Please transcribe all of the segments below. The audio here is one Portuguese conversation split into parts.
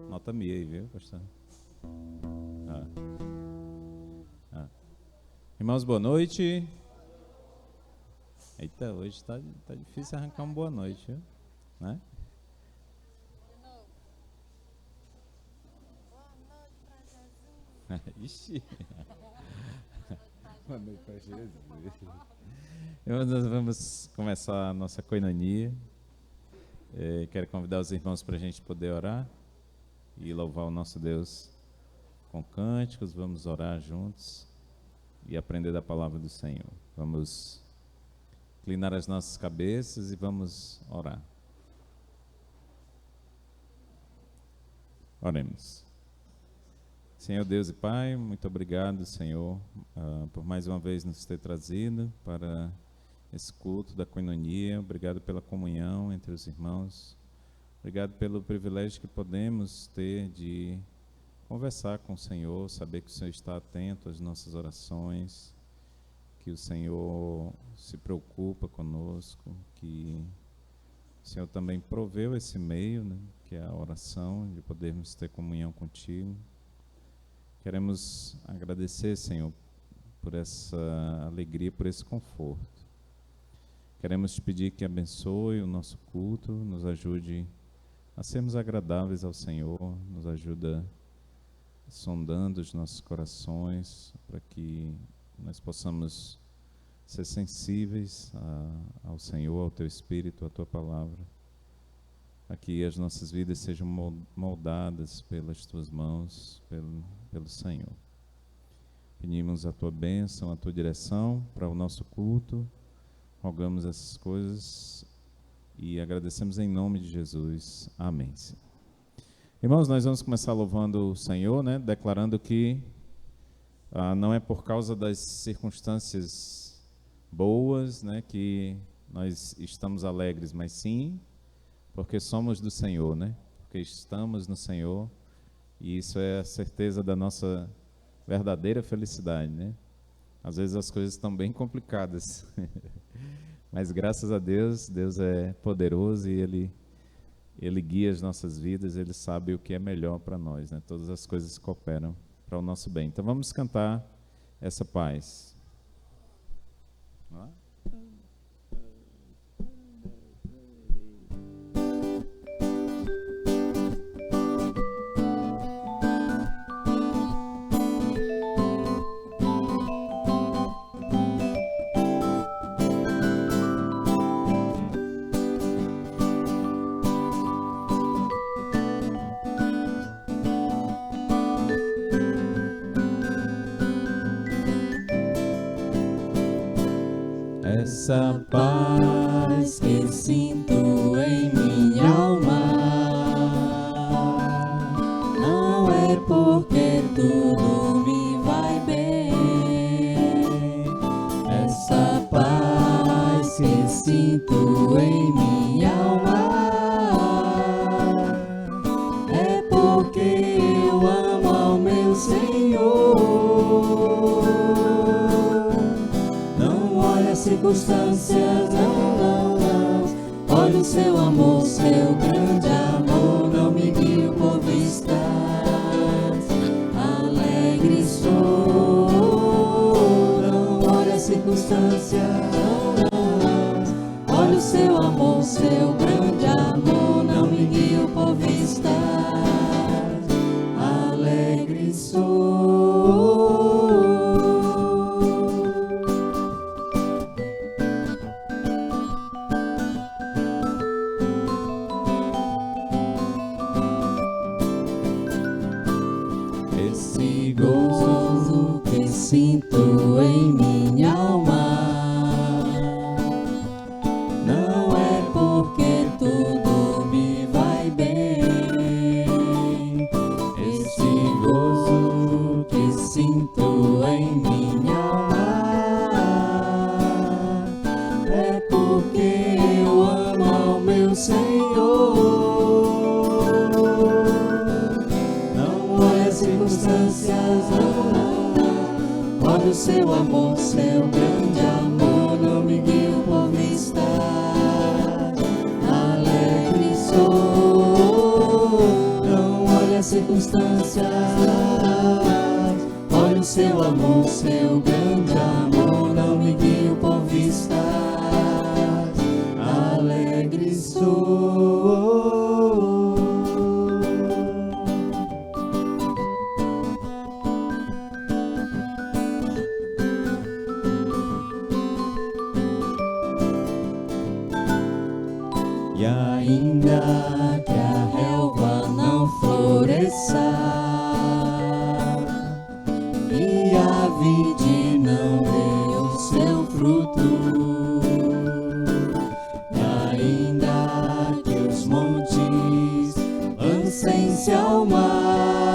Nota mi aí, viu, pastor? Irmãos, boa noite. Eita, hoje tá difícil arrancar uma boa noite, viu? Né? Ixi. Boa noite para Jesus. Nós vamos começar a nossa coinonia. Quero convidar os irmãos para a gente poder orar e louvar o nosso Deus com cânticos. Vamos orar juntos e aprender da palavra do Senhor. Vamos inclinar as nossas cabeças e vamos orar. Oremos. Senhor Deus e Pai, muito obrigado, Senhor, por mais uma vez nos ter trazido para esse culto da coinonia. Obrigado pela comunhão entre os irmãos. Obrigado pelo privilégio que podemos ter de conversar com o Senhor, saber que o Senhor está atento às nossas orações, que o Senhor se preocupa conosco, que o Senhor também proveu esse meio, né, que é a oração, de podermos ter comunhão contigo. Queremos agradecer, Senhor, por essa alegria, por esse conforto. Queremos te pedir que abençoe o nosso culto, nos ajude a sermos agradáveis ao Senhor, nos ajuda sondando os nossos corações, para que nós possamos ser sensíveis ao Senhor, ao Teu Espírito, à Tua Palavra, para que as nossas vidas sejam moldadas pelas Tuas mãos, pelo Senhor. Pedimos a Tua bênção, a Tua direção para o nosso culto, rogamos essas coisas e agradecemos em nome de Jesus. Amém. Irmãos, nós vamos começar louvando o Senhor, né, declarando que não é por causa das circunstâncias boas, né, que nós estamos alegres, mas sim porque somos do Senhor, né, porque estamos no Senhor, e isso é a certeza da nossa verdadeira felicidade, né? Às vezes as coisas estão bem complicadas, mas graças a Deus, Deus é poderoso e Ele guia as nossas vidas, Ele sabe o que é melhor para nós, né? Todas as coisas cooperam para o nosso bem. Então vamos cantar essa paz. Vamos lá? Essa paz que sinto em minha alma não é porque tudo me vai bem. Essa paz que sinto em minha alma é porque eu amo ao meu Senhor. Circunstâncias, não. Olha o seu amor, seu grande amor, não me guio por vistas. Alegre sou, não olha as circunstâncias, não. Olha o seu amor, seu grande amor, não me guio por vistas. Alegre sou. Sinto em minha alma, não é porque tudo me vai bem. Esse gozo que sinto em minha alma é porque eu amo ao meu Senhor. Não olha as circunstâncias, não. Olha o seu amor, seu grande amor, não me circunstâncias. Olha o seu amor, seu grande amor, não me guio por vistas. Alegre sou. E ainda que a relva não floresça e a vide não dê o seu fruto, e ainda que os montes lancem-se ao mar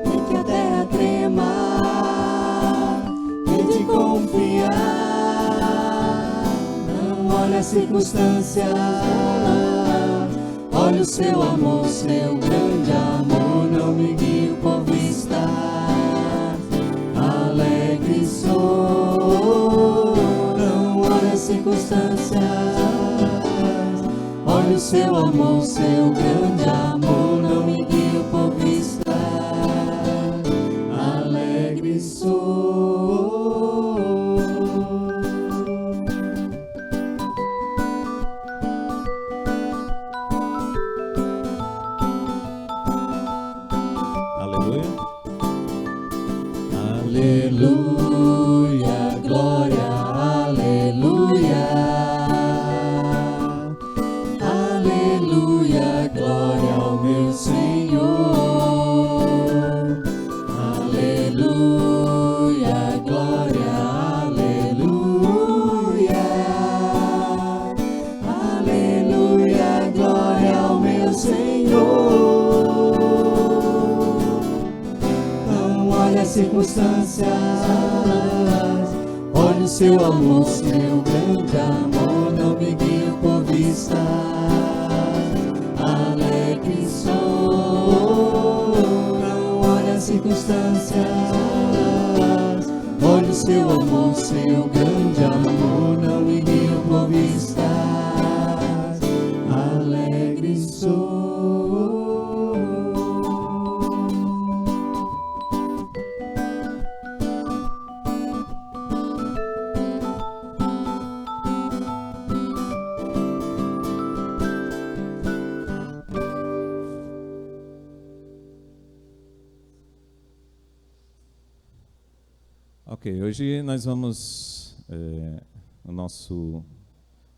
e que a terra trema, e de confiar. Olha as circunstâncias, olha o seu amor, seu grande amor, não me guio por vista. Alegre sou, não olha as circunstâncias, olha o seu amor, seu grande amor, não me guio por vista. Alegre sou. Aleluia, glória, aleluia. Aleluia, glória ao meu Senhor. Aleluia, glória, aleluia. Aleluia, glória ao meu Senhor. Olha as circunstâncias, olha o seu amor, seu grande amor, não me guio por vista. Alegre sou, não olha as circunstâncias, olha o seu amor, seu grande amor, não me guio por vista. Alegre sou. Ok, hoje nós vamos, no nosso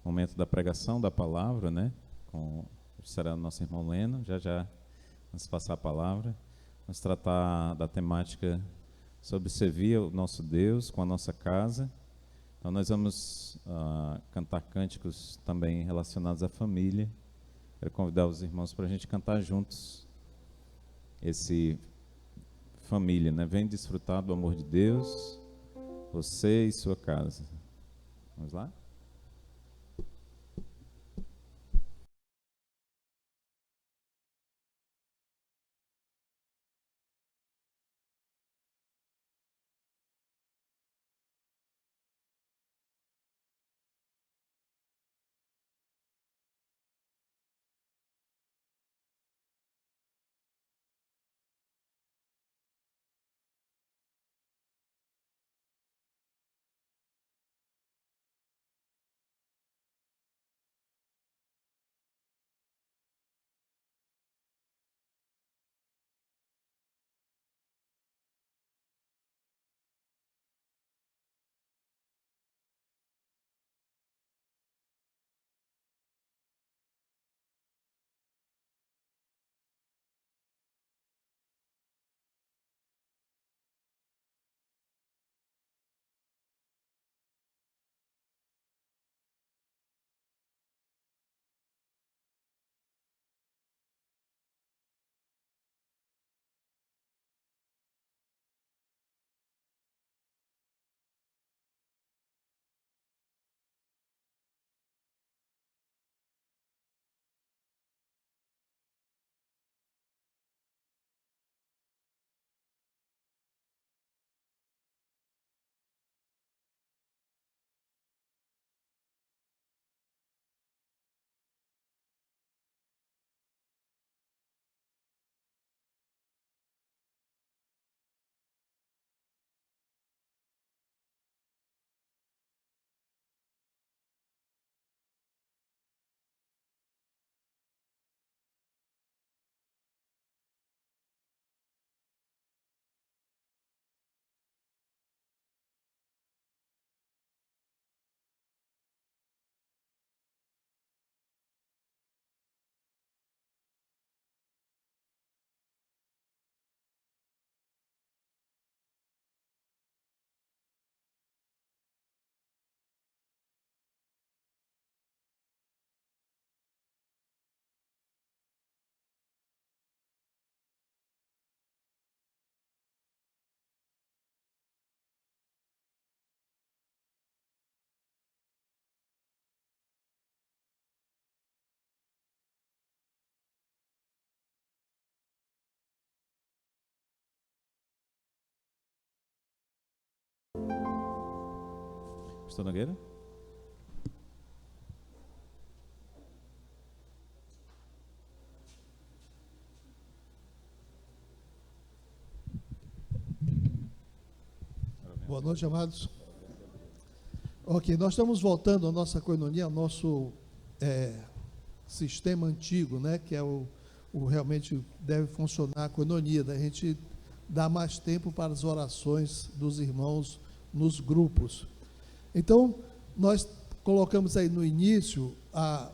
momento da pregação da palavra, né? Será o nosso irmão Leno, já vamos passar a palavra. Vamos tratar da temática sobre servir o nosso Deus com a nossa casa. Então nós vamos cantar cânticos também relacionados à família. Quero convidar os irmãos para a gente cantar juntos esse família, né? Vem desfrutar do amor de Deus, você e sua casa. Vamos lá? Pastor Nogueira? Boa noite, amados. Ok, nós estamos voltando à nossa coinonia, ao nosso sistema antigo, né, que é o realmente deve funcionar a coinonia, da gente dar mais tempo para as orações dos irmãos nos grupos. Então, nós colocamos aí no início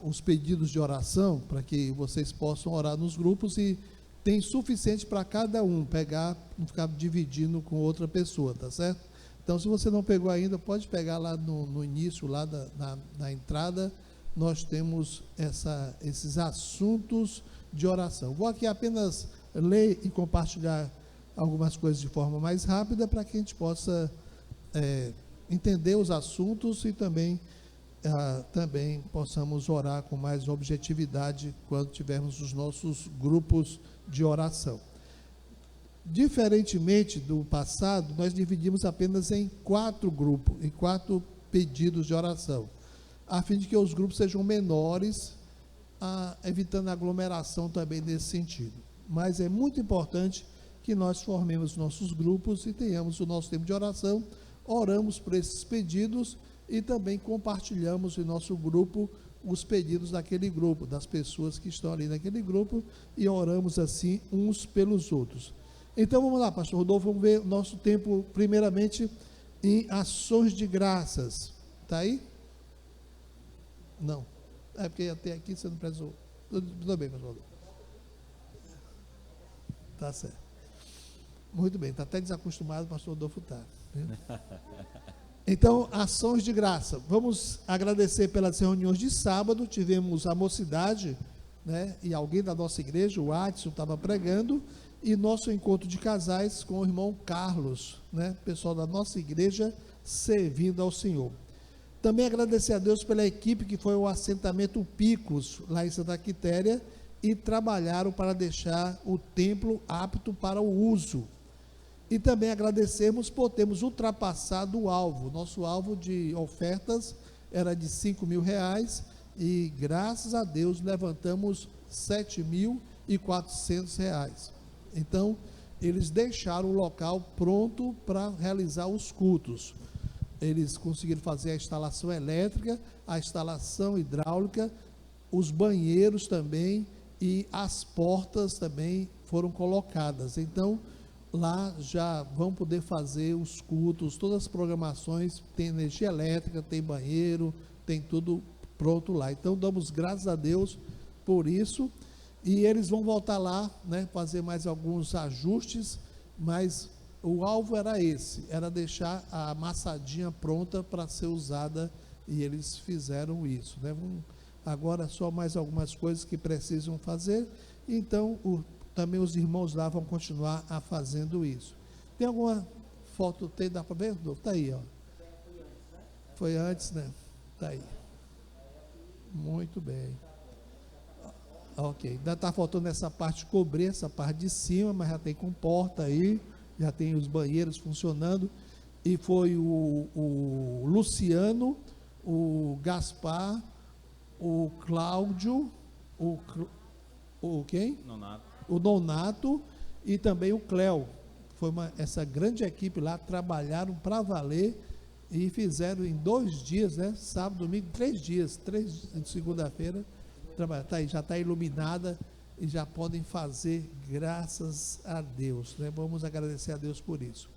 os pedidos de oração, para que vocês possam orar nos grupos, e tem suficiente para cada um pegar, não ficar dividindo com outra pessoa, tá certo? Então, se você não pegou ainda, pode pegar lá no início, lá na entrada, nós temos esses assuntos de oração. Vou aqui apenas ler e compartilhar algumas coisas de forma mais rápida, para que a gente possa entender os assuntos e também possamos orar com mais objetividade quando tivermos os nossos grupos de oração. Diferentemente do passado, nós dividimos apenas em 4 grupos, em 4 pedidos de oração, a fim de que os grupos sejam menores, evitando aglomeração também nesse sentido. Mas é muito importante que nós formemos nossos grupos e tenhamos o nosso tempo de oração, oramos por esses pedidos e também compartilhamos em nosso grupo os pedidos daquele grupo, das pessoas que estão ali naquele grupo, e oramos assim uns pelos outros. Então vamos lá, pastor Rodolfo, vamos ver o nosso tempo primeiramente em ações de graças. Está aí? Não. É porque até aqui você não precisou. Tudo bem, pastor Rodolfo. Está certo. Muito bem, está até desacostumado, pastor Rodolfo está. Então, ações de graça. Vamos agradecer pelas reuniões de sábado. Tivemos a mocidade, né, e alguém da nossa igreja, o Adson, estava pregando, e nosso encontro de casais com o irmão Carlos, né, pessoal da nossa igreja servindo ao Senhor. Também agradecer a Deus pela equipe que foi ao assentamento Picos, lá em Santa Quitéria, e trabalharam para deixar o templo apto para o uso. E também agradecermos por termos ultrapassado o alvo. Nosso alvo de ofertas era de R$5.000, e graças a Deus levantamos R$7.400. Então, eles deixaram o local pronto para realizar os cultos. Eles conseguiram fazer a instalação elétrica, a instalação hidráulica, os banheiros também, e as portas também foram colocadas. Então, lá já vão poder fazer os cultos, todas as programações, tem energia elétrica, tem banheiro, tem tudo pronto lá. Então, damos graças a Deus por isso. E eles vão voltar lá, né, fazer mais alguns ajustes, mas o alvo era esse, era deixar a amassadinha pronta para ser usada, e eles fizeram isso, né? Agora só mais algumas coisas que precisam fazer, então também os irmãos lá vão continuar fazendo isso. Tem alguma foto, dá para ver? Está aí, ó. Foi antes, né? Está aí. Muito bem. Ok, ainda está faltando essa parte, cobrir essa parte de cima, mas já tem com porta aí, já tem os banheiros funcionando, e foi o Luciano, o Gaspar, o Cláudio, quem? Nonato. O Nonato e também o Cléo. Foi essa grande equipe lá, trabalharam para valer e fizeram em 2 dias, né? Sábado, domingo, 3 dias, 3 de segunda-feira. Tá aí, já está iluminada e já podem fazer, graças a Deus, né? Vamos agradecer a Deus por isso.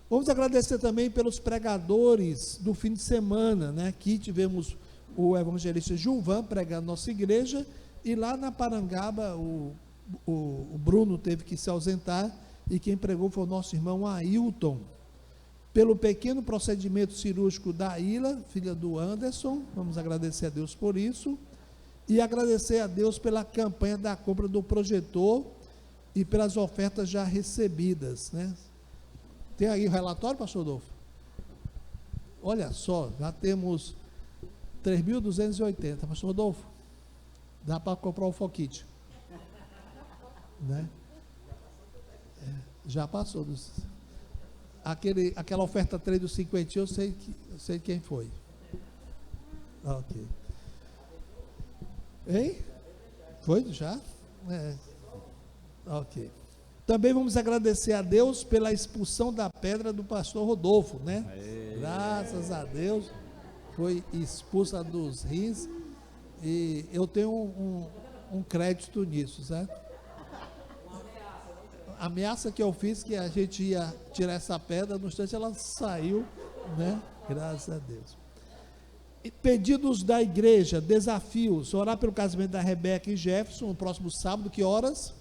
Vamos agradecer também pelos pregadores do fim de semana, né? Aqui tivemos o evangelista Gilvan pregando na nossa igreja, e lá na Parangaba o Bruno teve que se ausentar, e quem pregou foi o nosso irmão Ailton. Pelo pequeno procedimento cirúrgico da Ilha, filha do Anderson, vamos agradecer a Deus por isso. E agradecer a Deus pela campanha da compra do projetor e pelas ofertas já recebidas, né? Tem aí o relatório, pastor Rodolfo? Olha só, já temos 3.280, pastor Rodolfo, dá para comprar o Foquite, né? Já passou dos... aquela oferta 3 do 50, eu sei quem foi. Ok. Hein? Foi já? Ok. Também vamos agradecer a Deus pela expulsão da pedra do pastor Rodolfo, né? Graças a Deus, foi expulsa dos rins, e eu tenho um crédito nisso, certo? A ameaça que eu fiz, que a gente ia tirar essa pedra, no instante ela saiu, né? Graças a Deus. E pedidos da igreja, desafios, orar pelo casamento da Rebeca e Jefferson, no próximo sábado, que horas?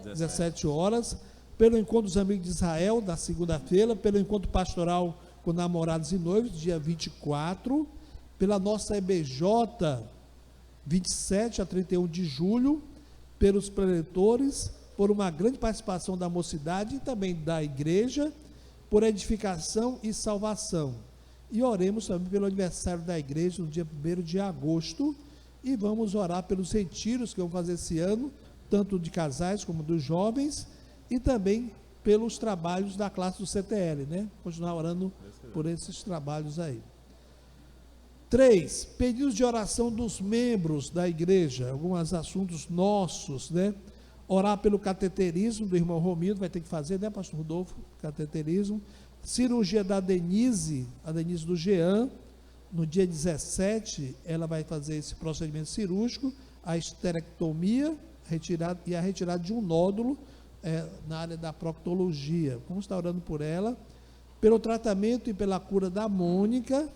17 horas, pelo encontro dos amigos de Israel, na segunda-feira, pelo encontro pastoral com namorados e noivos, dia 24, pela nossa EBJ, 27 a 31 de julho, pelos preletores, por uma grande participação da mocidade e também da igreja, por edificação e salvação. E oremos também pelo aniversário da igreja, no dia 1º de agosto, e vamos orar pelos retiros que vamos fazer esse ano, tanto de casais como dos jovens, e também pelos trabalhos da classe do CTL, né? Continuar orando por esses trabalhos aí. 3, pedidos de oração dos membros da igreja, alguns assuntos nossos, né? Orar pelo cateterismo do irmão Romildo, vai ter que fazer, né, pastor Rodolfo? Cateterismo. Cirurgia da Denise, a Denise do Jean, no dia 17, ela vai fazer esse procedimento cirúrgico, a esterectomia, e a retirada de um nódulo na área da proctologia. Vamos estar orando por ela, pelo tratamento e pela cura da Mônica,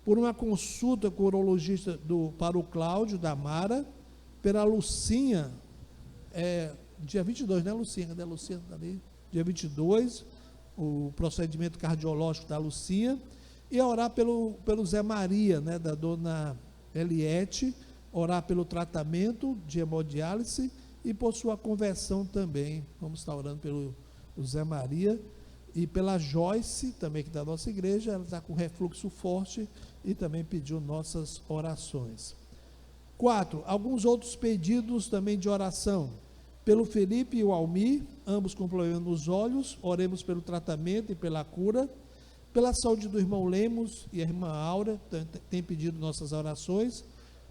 por uma consulta com o urologista para o Cláudio, da Mara, pela Lucinha, dia 22, né, Lucinha? Cadê a Lucinha? Tá ali. Dia 22, o procedimento cardiológico da Lucinha, e orar pelo Zé Maria, né, da dona Eliette, orar pelo tratamento de hemodiálise e por sua conversão também. Vamos estar orando pelo Zé Maria e pela Joyce, também que da nossa igreja, ela está com refluxo forte e também pediu nossas orações. 4, alguns outros pedidos também de oração. Pelo Felipe e o Almir, ambos com problema nos olhos, oremos pelo tratamento e pela cura. Pela saúde do irmão Lemos e a irmã Aura, tem pedido nossas orações.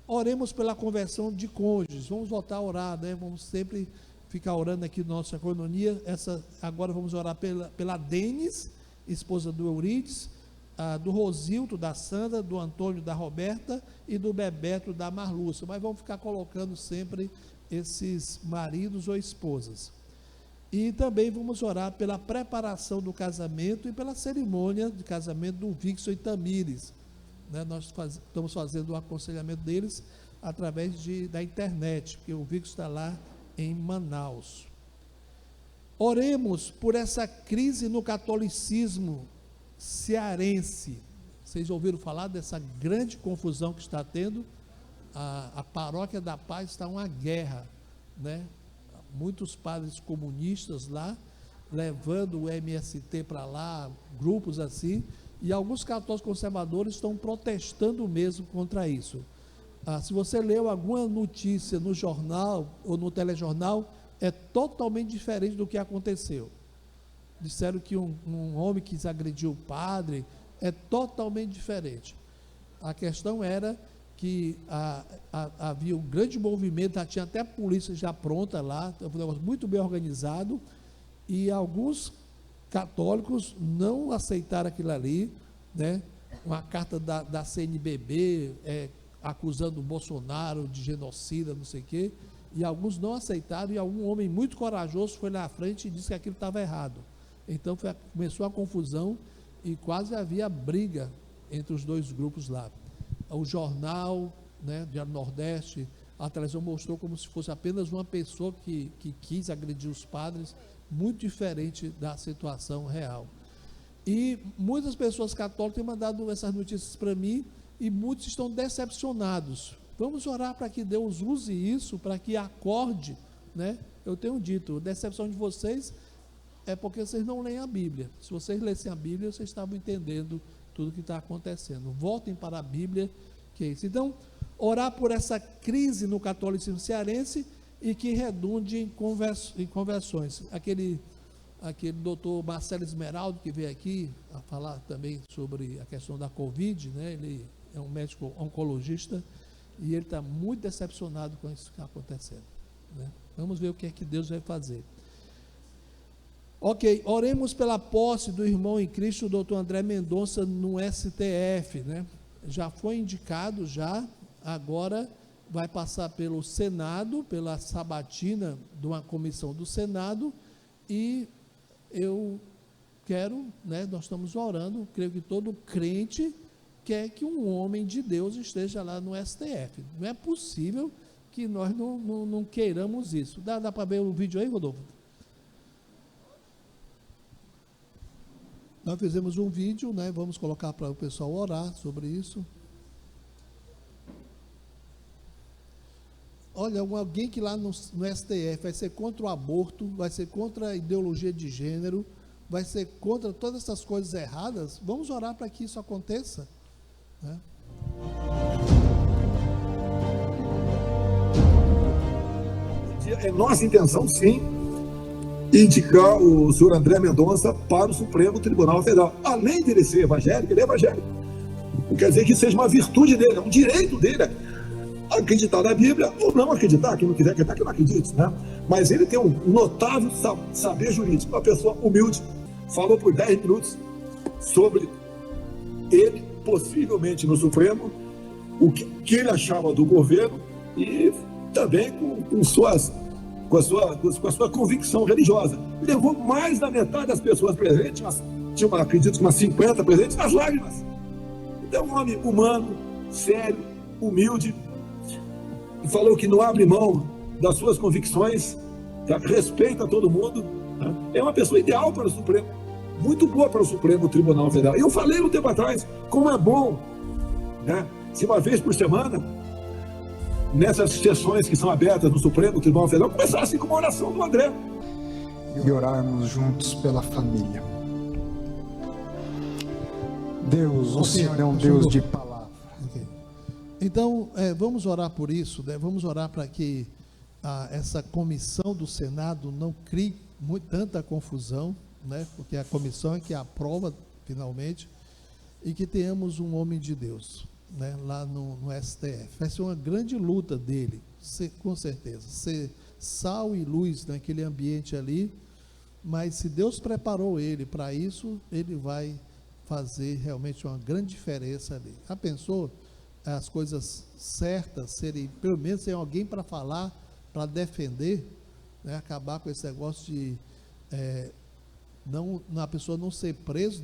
Oremos pela conversão de cônjuges, vamos voltar a orar, né? Vamos sempre ficar orando aqui na nossa coinonia. Agora vamos orar pela Denis, esposa do Eurides, do Rosilto, da Sandra, do Antônio, da Roberta e do Bebeto, da Marlúcia, mas vamos ficar colocando sempre esses maridos ou esposas. E também vamos orar pela preparação do casamento e pela cerimônia de casamento do Vixson e Tamires, né? Nós estamos fazendo o aconselhamento deles através da internet, porque o Vixson está lá em Manaus. Oremos por essa crise no catolicismo cearense. Vocês ouviram falar dessa grande confusão que está tendo? A Paróquia da Paz está uma guerra, né? Muitos padres comunistas lá, levando o MST para lá, grupos assim, e alguns católicos conservadores estão protestando mesmo contra isso. Se você leu alguma notícia no jornal ou no telejornal, é totalmente diferente do que aconteceu. Disseram que um homem quis agredir o padre, é totalmente diferente. A questão era que havia um grande movimento, tinha até a polícia já pronta lá, um negócio muito bem organizado, e alguns católicos não aceitaram aquilo ali, né? Uma carta da CNBB acusando o Bolsonaro de genocida, não sei o quê, e alguns não aceitaram, e algum homem muito corajoso foi lá à frente e disse que aquilo estava errado. Então começou a confusão e quase havia briga entre os dois grupos lá. O jornal, né, Diário Nordeste, a televisão mostrou como se fosse apenas uma pessoa que quis agredir os padres, muito diferente da situação real. E muitas pessoas católicas têm mandado essas notícias para mim e muitos estão decepcionados. Vamos orar para que Deus use isso, para que acorde, né? Eu tenho dito, a decepção de vocês é porque vocês não leem a Bíblia. Se vocês lessem a Bíblia, vocês estavam entendendo tudo que está acontecendo. Voltem para a Bíblia, que é isso. Então, orar por essa crise no catolicismo cearense e que redunde em conversões. aquele doutor Marcelo Esmeraldo, que veio aqui a falar também sobre a questão da Covid, né? Ele é um médico oncologista e ele está muito decepcionado com isso que está acontecendo, né? Vamos ver o que é que Deus vai fazer. Ok, oremos pela posse do irmão em Cristo, o doutor André Mendonça, no STF, né? Já foi indicado, agora vai passar pelo Senado, pela sabatina de uma comissão do Senado, e eu quero, né, nós estamos orando, creio que todo crente quer que um homem de Deus esteja lá no STF. Não é possível que nós não queiramos isso. Dá para ver o vídeo aí, Rodolfo? Nós fizemos um vídeo, né, vamos colocar para o pessoal orar sobre isso. Olha, alguém que lá no STF vai ser contra o aborto, vai ser contra a ideologia de gênero, vai ser contra todas essas coisas erradas, vamos orar para que isso aconteça, né? É nossa intenção, sim, indicar o senhor André Mendonça para o Supremo Tribunal Federal. Além de ele ser evangélico, ele é evangélico. Não quer dizer que seja uma virtude dele, é um direito dele acreditar na Bíblia ou não acreditar. Quem não quiser acreditar, que não acredite, né? Mas ele tem um notável saber jurídico, uma pessoa humilde. Falou por 10 minutos sobre ele, possivelmente no Supremo, o que ele achava do governo e também com a sua convicção religiosa. Levou mais da metade das pessoas presentes, acredito que umas 50 presentes, às lágrimas. Então, um homem humano, sério, humilde, e falou que não abre mão das suas convicções, tá? Respeita todo mundo, tá? É uma pessoa ideal para o Supremo, muito boa para o Supremo Tribunal Federal. Eu falei um tempo atrás, como é bom, né, se uma vez por semana, nessas sessões que são abertas no Supremo Tribunal Federal, começar assim com uma oração do André. E orarmos juntos pela família. Deus, o Senhor é um Deus de palavra. Então, vamos orar por isso, né? Vamos orar para que essa comissão do Senado não crie tanta confusão, né? Porque a comissão é que aprova finalmente, e que tenhamos um homem de Deus, né, lá no STF. Vai ser uma grande luta dele, com certeza, ser sal e luz naquele ambiente ali, mas se Deus preparou ele para isso, ele vai fazer realmente uma grande diferença ali. Já pensou as coisas certas serem, pelo menos tem alguém para falar, para defender, né, acabar com esse negócio de a pessoa não ser preso,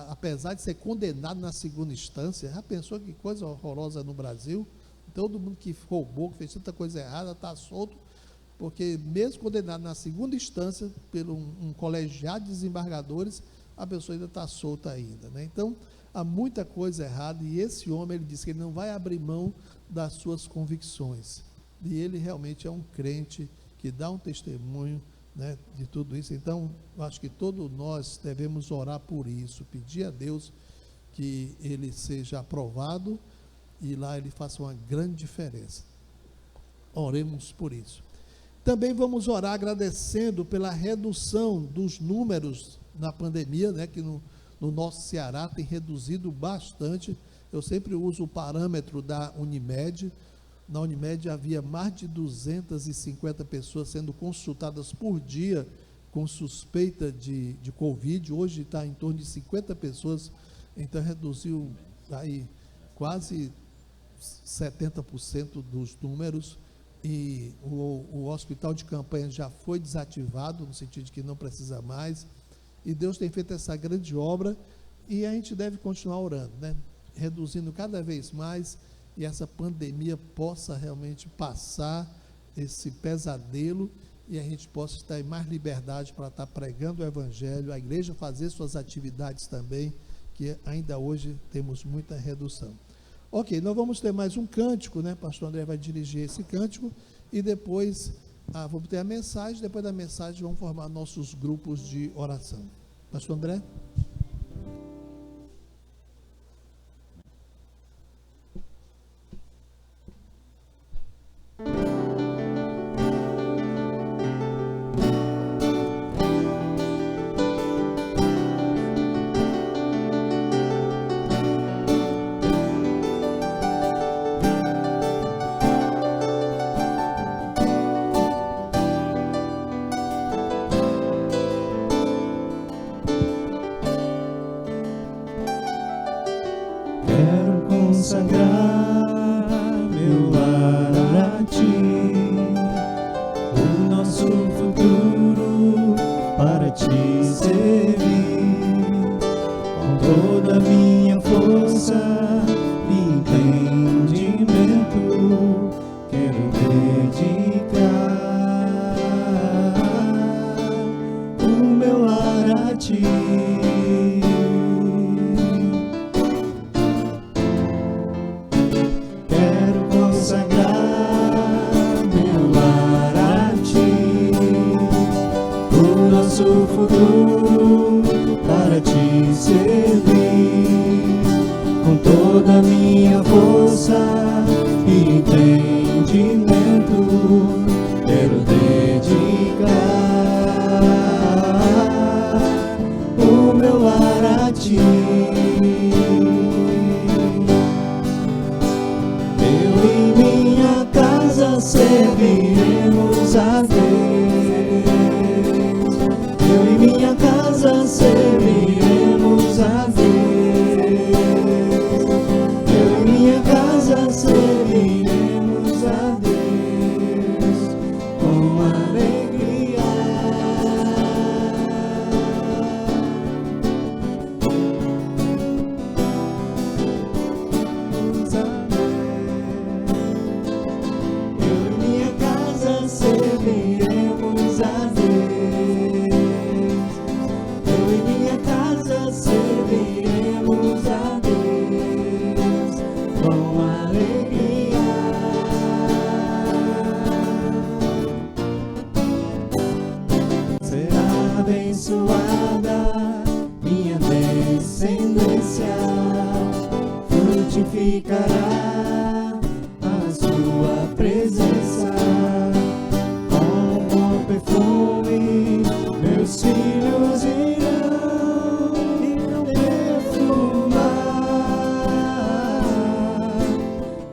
apesar de ser condenado na segunda instância. Já pensou que coisa horrorosa no Brasil? Todo mundo que roubou, que fez tanta coisa errada, está solto, porque mesmo condenado na segunda instância, por um colegiado de desembargadores, a pessoa ainda está solta ainda, né? Então, há muita coisa errada, e esse homem, ele disse que ele não vai abrir mão das suas convicções, e ele realmente é um crente que dá um testemunho, né, de tudo isso. Então, eu acho que todos nós devemos orar por isso, pedir a Deus que ele seja aprovado e lá ele faça uma grande diferença. Oremos por isso. Também vamos orar agradecendo pela redução dos números na pandemia, né, que no nosso Ceará tem reduzido bastante. Eu sempre uso o parâmetro da Unimed. Na Unimed havia mais de 250 pessoas sendo consultadas por dia com suspeita de Covid. Hoje está em torno de 50 pessoas, então reduziu aí quase 70% dos números, e o hospital de campanha já foi desativado, no sentido de que não precisa mais, e Deus tem feito essa grande obra, e a gente deve continuar orando, né? Reduzindo cada vez mais, e essa pandemia possa realmente passar esse pesadelo, e a gente possa estar em mais liberdade para estar pregando o Evangelho, a igreja fazer suas atividades também, que ainda hoje temos muita redução. Ok, nós vamos ter mais um cântico, né? Pastor André vai dirigir esse cântico, e depois vamos ter a mensagem. Depois da mensagem vamos formar nossos grupos de oração. Pastor André? consagrar meu lar a ti, o nosso futuro para te servir, com toda a minha força e entendimento, quero dedicar o meu lar a ti. Nosso futuro para te servir, com toda a minha força e entendimento, quero dedicar o meu lar a ti. Eu e minha casa serviremos a Deus. Minha casa serviremos a Deus. Eu e minha casa serviremos a Deus com alegria. Eu e minha casa serviremos a Deus. Serviremos a Deus com alegria. Será abençoada minha descendência, frutificará a sua presença. Com um bom perfume meus filhos irão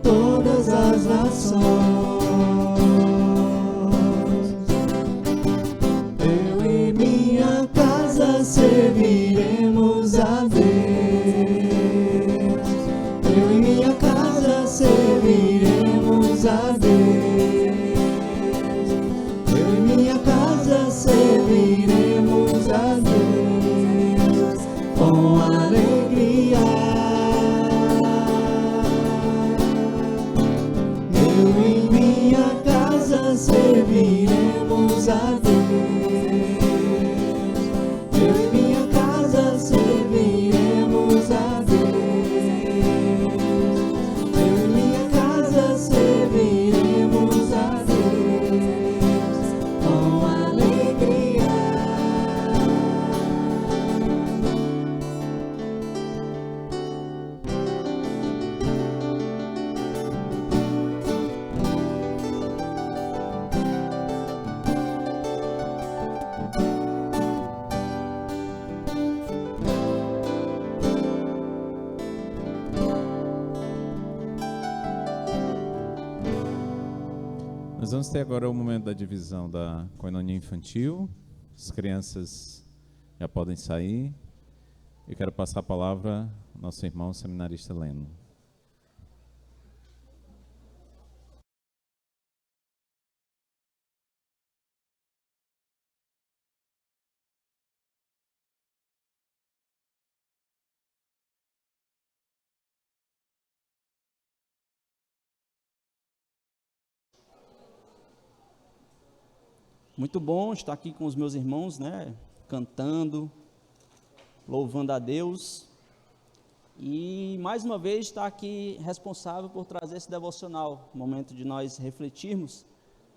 todas as nações. Eu e minha casa serviremos a Deus. Eu e minha casa serviremos a Deus. Eu e minha casa serviremos a Deus com alegria. Eu e minha casa serviremos a Deus. Eu e minha casa serviremos a Deus. Eu e minha casa serviremos a Deus com alegria. Nós vamos ter agora o momento da divisão da coinonia infantil. As crianças já podem sair. Eu quero passar a palavra ao nosso irmão seminarista Leno. Muito bom estar aqui com os meus irmãos, cantando, louvando a Deus, e mais uma vez estar aqui responsável por trazer esse devocional, momento de nós refletirmos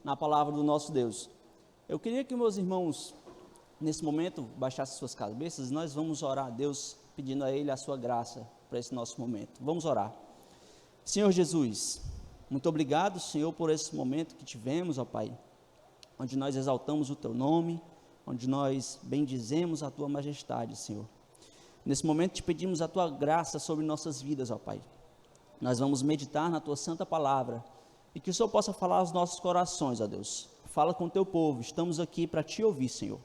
na palavra do nosso Deus. Eu queria que meus irmãos, nesse momento, baixassem suas cabeças, e nós vamos orar a Deus, pedindo a Ele a sua graça para esse nosso momento. Vamos orar. Senhor Jesus, muito obrigado, Senhor, por esse momento que tivemos, ó Pai, onde nós exaltamos o Teu nome, onde nós bendizemos a Tua majestade, Senhor. Nesse momento te pedimos a Tua graça sobre nossas vidas, ó Pai. Nós vamos meditar na Tua santa palavra, e que o Senhor possa falar aos nossos corações, ó Deus. Fala com o Teu povo, estamos aqui para Te ouvir, Senhor.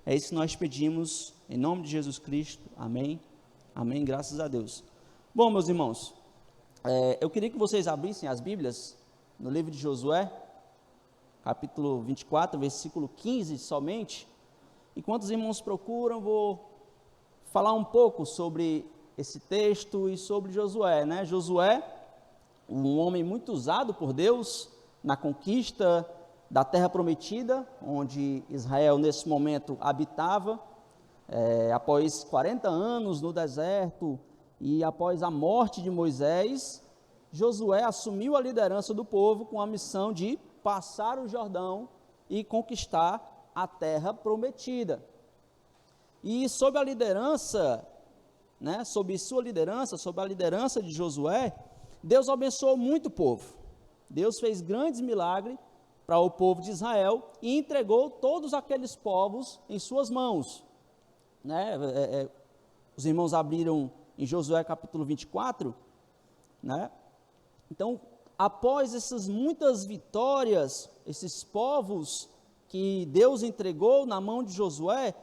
É isso que nós pedimos, em nome de Jesus Cristo, amém, amém, graças a Deus. Bom, meus irmãos, Eu queria que vocês abrissem as Bíblias no livro de Josué, capítulo 24, versículo 15 somente. Enquanto os irmãos procuram, vou falar um pouco sobre esse texto e sobre Josué, né? Josué, um homem muito usado por Deus na conquista da terra prometida, onde Israel nesse momento habitava, após 40 anos no deserto e após a morte de Moisés, Josué assumiu a liderança do povo com a missão de passar o Jordão e conquistar a terra prometida. E sob a liderança, sob sua liderança, sob a liderança de Josué, Deus abençoou muito o povo. Deus fez grandes milagres para o povo de Israel e entregou todos aqueles povos em suas mãos. Os irmãos abriram em Josué capítulo 24, Então, após essas muitas vitórias, esses povos que Deus entregou na mão de Josué,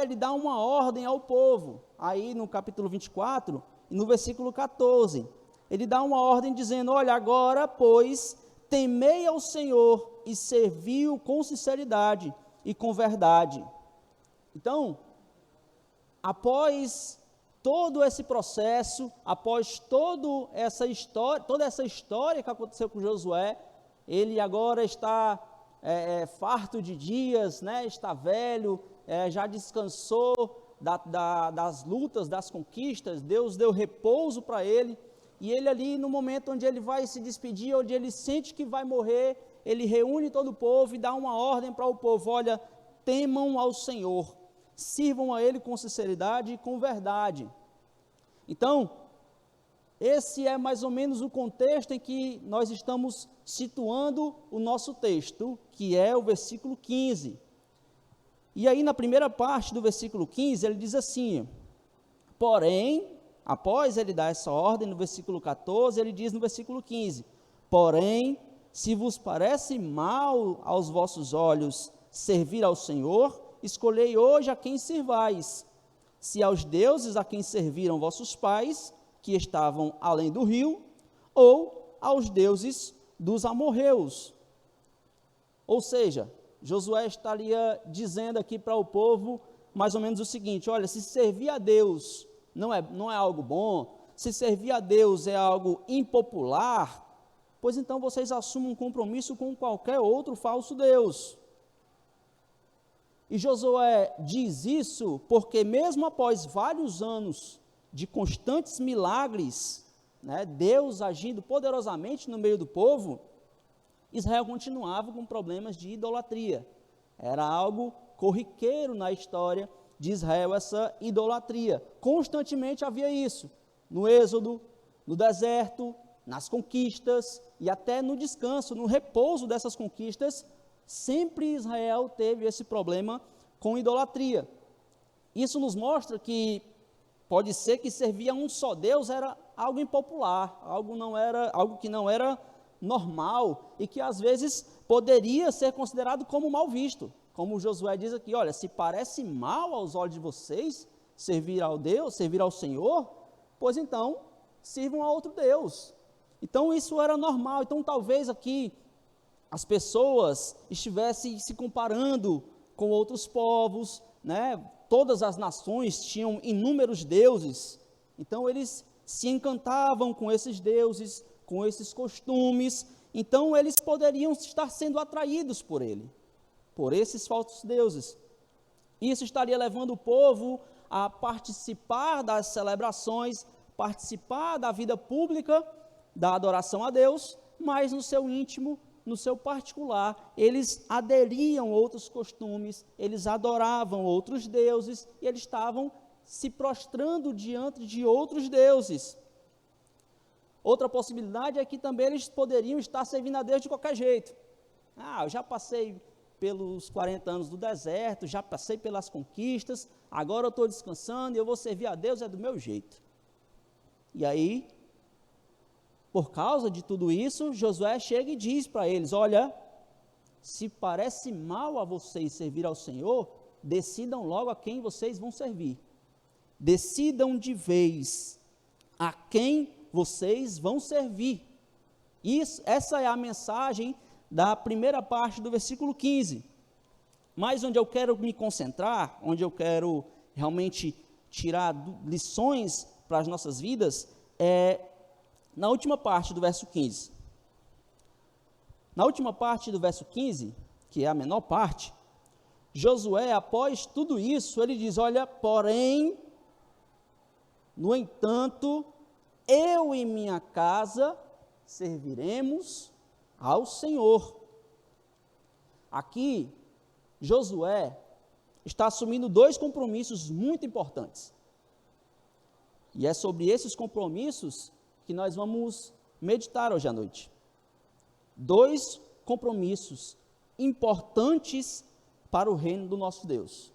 ele dá uma ordem ao povo, aí no capítulo 24, e no versículo 14, ele dá uma ordem dizendo: olha, agora, pois, temei ao Senhor e servi-o com sinceridade e com verdade. Então, após todo esse processo, após toda essa história que aconteceu com Josué, ele agora está farto de dias, está velho, já descansou das lutas, das conquistas, Deus deu repouso para ele, e ele ali no momento onde ele vai se despedir, onde ele sente que vai morrer, ele reúne todo o povo e dá uma ordem para o povo: olha, temam ao Senhor, sirvam a Ele com sinceridade e com verdade. Então, esse é mais ou menos o contexto em que nós estamos situando o nosso texto, que é o versículo 15. E aí, na primeira parte do versículo 15, ele diz assim: porém, após ele dar essa ordem no versículo 14, ele diz no versículo 15: porém, se vos parece mal aos vossos olhos servir ao Senhor, escolhei hoje a quem servais, se aos deuses a quem serviram vossos pais, que estavam além do rio, ou aos deuses dos amorreus. Ou seja, Josué estaria dizendo aqui para o povo mais ou menos o seguinte: olha, se servir a Deus não é algo bom, se servir a Deus é algo impopular, pois então vocês assumam um compromisso com qualquer outro falso Deus. E Josué diz isso porque mesmo após vários anos de constantes milagres, Deus agindo poderosamente no meio do povo, Israel continuava com problemas de idolatria. Era algo corriqueiro na história de Israel, essa idolatria. Constantemente havia isso, no êxodo, no deserto, nas conquistas e até no descanso, no repouso dessas conquistas, sempre Israel teve esse problema com idolatria. Isso nos mostra que pode ser que servir a um só Deus era algo impopular, algo que não era normal e que às vezes poderia ser considerado como mal visto. Como Josué diz aqui: olha, se parece mal aos olhos de vocês servir ao Senhor, pois então sirvam a outro Deus. Então isso era normal. Então talvez aqui as pessoas estivessem se comparando com outros povos, Todas as nações tinham inúmeros deuses, então eles se encantavam com esses deuses, com esses costumes, então eles poderiam estar sendo atraídos por esses falsos deuses. Isso estaria levando o povo a participar das celebrações, participar da vida pública, da adoração a Deus, mas no seu íntimo, no seu particular, eles aderiam a outros costumes, eles adoravam outros deuses, e eles estavam se prostrando diante de outros deuses. Outra possibilidade é que também eles poderiam estar servindo a Deus de qualquer jeito. Eu já passei pelos 40 anos do deserto, já passei pelas conquistas, agora eu estou descansando e eu vou servir a Deus do meu jeito. E aí, por causa de tudo isso, Josué chega e diz para eles: olha, se parece mal a vocês servir ao Senhor, decidam logo a quem vocês vão servir. Decidam de vez a quem vocês vão servir. Essa é a mensagem da primeira parte do versículo 15. Mas onde eu quero me concentrar, onde eu quero realmente tirar lições para as nossas vidas, é na última parte do verso 15. Na última parte do verso 15, que é a menor parte, Josué, após tudo isso, ele diz, olha, porém, no entanto, eu e minha casa serviremos ao Senhor. Aqui, Josué está assumindo 2 compromissos muito importantes. E é sobre esses compromissos que nós vamos meditar hoje à noite. 2 compromissos importantes para o reino do nosso Deus,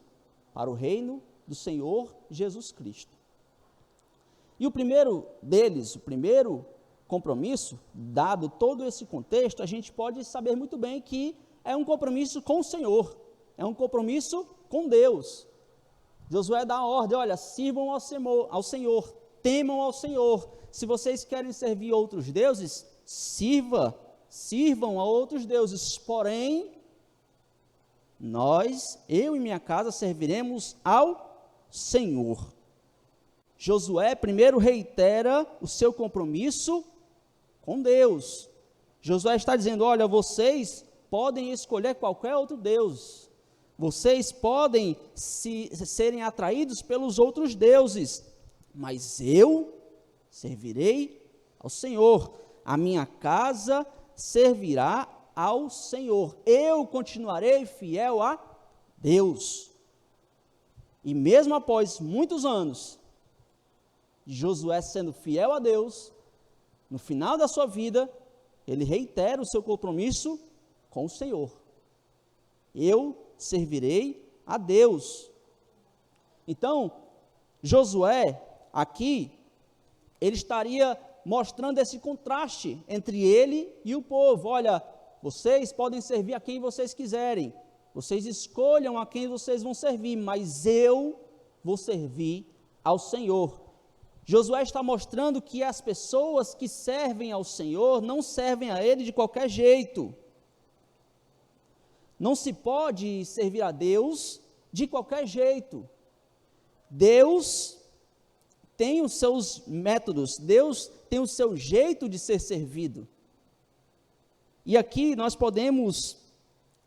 para o reino do Senhor Jesus Cristo. E o primeiro deles, o primeiro compromisso, dado todo esse contexto, a gente pode saber muito bem que é um compromisso com o Senhor, é um compromisso com Deus. Josué dá a ordem, olha, sirvam ao Senhor, temam ao Senhor. Se vocês querem servir outros deuses, sirvam a outros deuses, porém, eu e minha casa serviremos ao Senhor. Josué primeiro reitera o seu compromisso com Deus. Josué está dizendo, olha, vocês podem escolher qualquer outro Deus, vocês podem serem atraídos pelos outros deuses, mas eu servirei ao Senhor, a minha casa servirá ao Senhor, eu continuarei fiel a Deus. E mesmo após muitos anos, Josué sendo fiel a Deus, no final da sua vida, ele reitera o seu compromisso com o Senhor. Eu servirei a Deus. Então, Josué, aqui, ele estaria mostrando esse contraste entre ele e o povo. Olha, vocês podem servir a quem vocês quiserem, vocês escolham a quem vocês vão servir, mas eu vou servir ao Senhor. Josué está mostrando que as pessoas que servem ao Senhor não servem a Ele de qualquer jeito. Não se pode servir a Deus de qualquer jeito. Deus tem os seus métodos, Deus tem o seu jeito de ser servido. E aqui nós podemos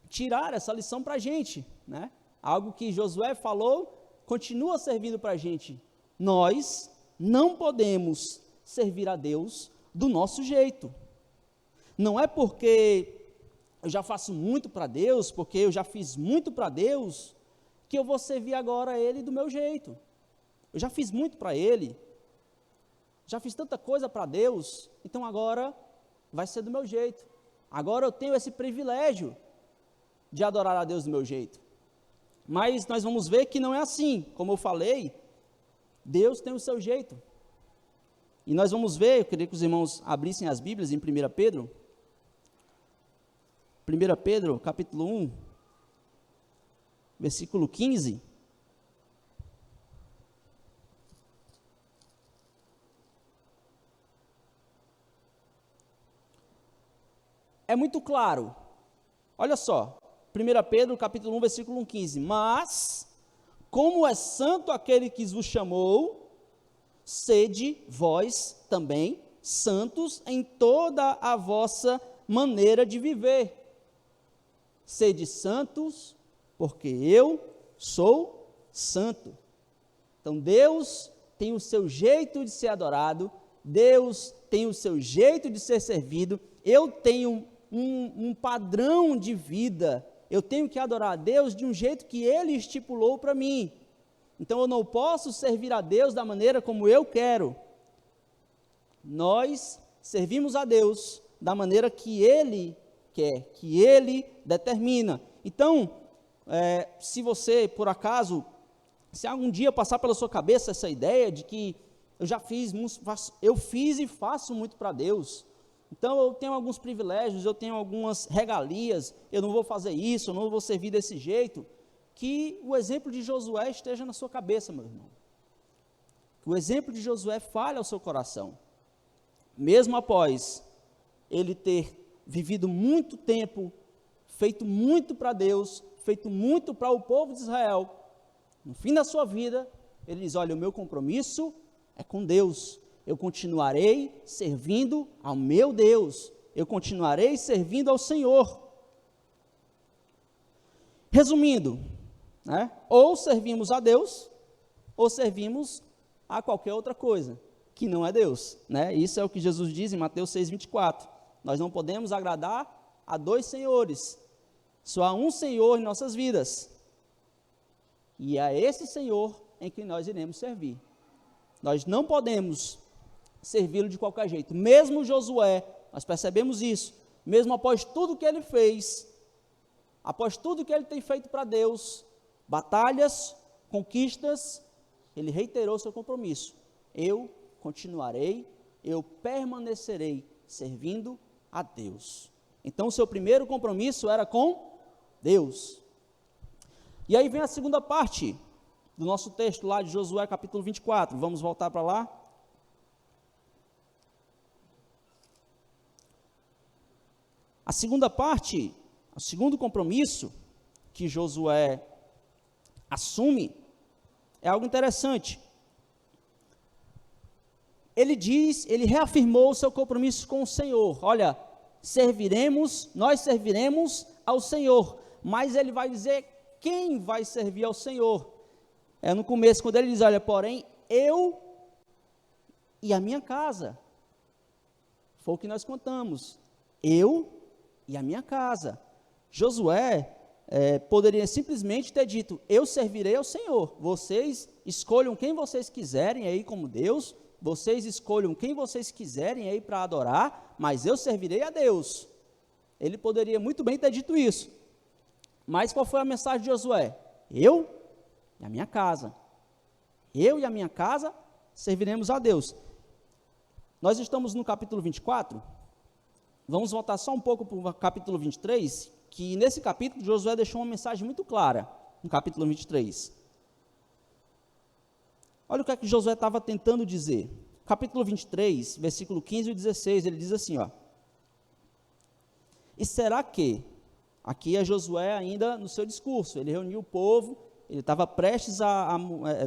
tirar essa lição para a gente, né? Algo que Josué falou, continua servindo para a gente. Nós não podemos servir a Deus do nosso jeito. Não é porque eu já faço muito para Deus, porque eu já fiz muito para Deus, que eu vou servir agora a Ele do meu jeito. Eu já fiz muito para Ele, já fiz tanta coisa para Deus, então agora vai ser do meu jeito. Agora eu tenho esse privilégio de adorar a Deus do meu jeito. Mas nós vamos ver que não é assim. Como eu falei, Deus tem o seu jeito. E nós vamos ver, eu queria que os irmãos abrissem as Bíblias em 1 Pedro. 1 Pedro, capítulo 1, versículo 15. É muito claro. Olha só, 1 Pedro, capítulo 1, versículo 15. Mas, como é santo aquele que vos chamou, sede vós também santos em toda a vossa maneira de viver. Sede santos, porque eu sou santo. Então, Deus tem o seu jeito de ser adorado, Deus tem o seu jeito de ser servido, eu tenho um padrão de vida, eu tenho que adorar a Deus de um jeito que Ele estipulou para mim. Então, eu não posso servir a Deus da maneira como eu quero. Nós servimos a Deus da maneira que Ele quer, que Ele determina. Então, se você, por acaso, se algum dia passar pela sua cabeça essa ideia de que eu fiz e faço muito para Deus, então eu tenho alguns privilégios, eu tenho algumas regalias, eu não vou fazer isso, eu não vou servir desse jeito, que o exemplo de Josué esteja na sua cabeça, meu irmão. Que o exemplo de Josué fale ao seu coração. mesmo após ele ter vivido muito tempo, feito muito para Deus, feito muito para o povo de Israel, no fim da sua vida, ele diz: olha, o meu compromisso é com Deus, eu continuarei servindo ao meu Deus, eu continuarei servindo ao Senhor. Resumindo, né, ou servimos a Deus, ou servimos a qualquer outra coisa, que não é Deus, né? Isso é o que Jesus diz em Mateus 6,24, nós não podemos agradar a dois senhores, só há um Senhor em nossas vidas, e é esse Senhor em que nós iremos servir. Nós não podemos servi-lo de qualquer jeito. Mesmo Josué, nós percebemos isso, mesmo após tudo que ele fez, após tudo que ele tem feito para Deus, batalhas, conquistas, ele reiterou seu compromisso: eu continuarei, eu permanecerei servindo a Deus. Então, o seu primeiro compromisso era com Deus. E aí vem a segunda parte do nosso texto lá de Josué capítulo 24, vamos voltar para lá. A segunda parte, o segundo compromisso que Josué assume é algo interessante. Ele reafirmou o seu compromisso com o Senhor. Olha, nós serviremos ao Senhor, mas ele vai dizer quem vai servir ao Senhor. No começo, quando ele diz: olha, porém, eu e a minha casa. Foi o que nós contamos. Eu e a minha casa. Josué poderia simplesmente ter dito: eu servirei ao Senhor. Vocês escolham quem vocês quiserem aí como Deus, vocês escolham quem vocês quiserem aí para adorar, mas eu servirei a Deus. Ele poderia muito bem ter dito isso. Mas qual foi a mensagem de Josué? Eu e a minha casa. Eu e a minha casa serviremos a Deus. Nós estamos no capítulo 24, vamos voltar só um pouco para o capítulo 23, que nesse capítulo Josué deixou uma mensagem muito clara, no capítulo 23. Olha o que é que Josué estava tentando dizer. Capítulo 23, versículo 15 e 16, ele diz assim, ó: e será que, aqui é Josué ainda no seu discurso, ele reuniu o povo, ele estava prestes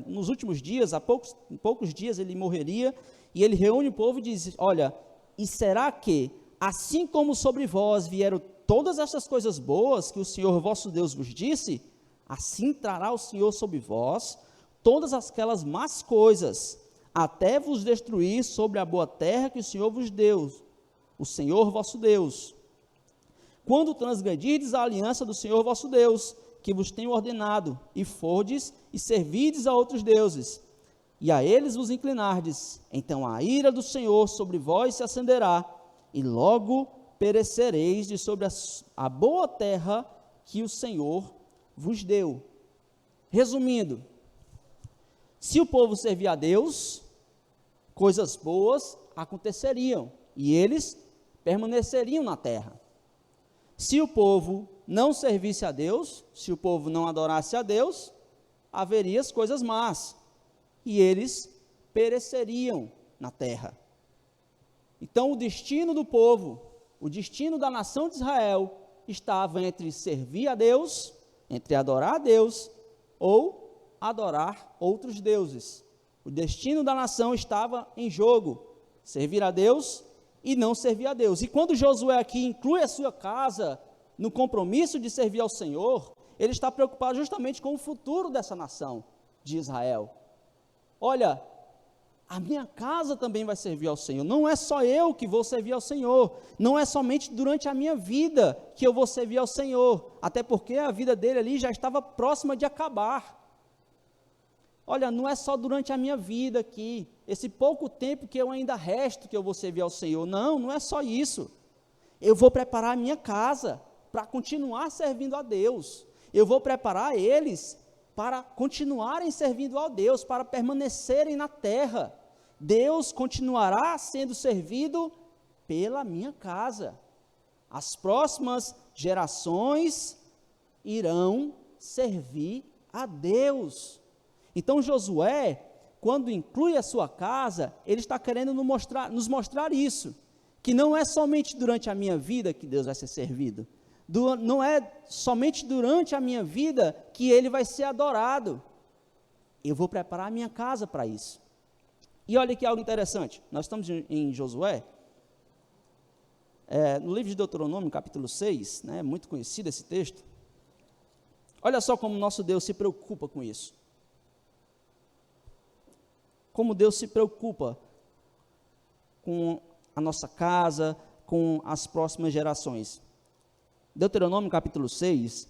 nos últimos dias, há poucos dias ele morreria, e ele reúne o povo e diz: olha, e será que, assim como sobre vós vieram todas estas coisas boas que o Senhor vosso Deus vos disse, assim trará o Senhor sobre vós todas aquelas más coisas, até vos destruir sobre a boa terra que o Senhor vos deu, o Senhor vosso Deus, quando transgredirdes a aliança do Senhor vosso Deus, que vos tenho ordenado, e fordes e servides a outros deuses, e a eles vos inclinardes, então a ira do Senhor sobre vós se acenderá, e logo perecereis de sobre a boa terra que o Senhor vos deu. Resumindo, se o povo servir a Deus, coisas boas aconteceriam, e eles permaneceriam na terra. Se o povo não servisse a Deus, se o povo não adorasse a Deus, haveria as coisas más, e eles pereceriam na terra. Então, o destino do povo, o destino da nação de Israel, estava entre servir a Deus, entre adorar a Deus, ou adorar outros deuses. O destino da nação estava em jogo, servir a Deus e não servir a Deus. E quando Josué aqui inclui a sua casa no compromisso de servir ao Senhor, ele está preocupado justamente com o futuro dessa nação de Israel. Olha, a minha casa também vai servir ao Senhor, não é só eu que vou servir ao Senhor, não é somente durante a minha vida que eu vou servir ao Senhor, até porque a vida dele ali já estava próxima de acabar. Olha, não é só durante a minha vida aqui, esse pouco tempo que eu ainda resto que eu vou servir ao Senhor, não é só isso, eu vou preparar a minha casa para continuar servindo a Deus, eu vou preparar eles para continuarem servindo a Deus, para permanecerem na terra. Deus continuará sendo servido pela minha casa. As próximas gerações irão servir a Deus. Então Josué, quando inclui a sua casa, Ele está querendo nos mostrar isso, que não é somente durante a minha vida que Deus vai ser servido, não é somente durante a minha vida que Ele vai ser adorado. Eu vou preparar a minha casa para isso. E olha aqui algo interessante, nós estamos em Josué, no livro de Deuteronômio, capítulo 6, né, muito conhecido esse texto. Olha só como nosso Deus se preocupa com isso. Como Deus se preocupa com a nossa casa, com as próximas gerações. Deuteronômio capítulo 6,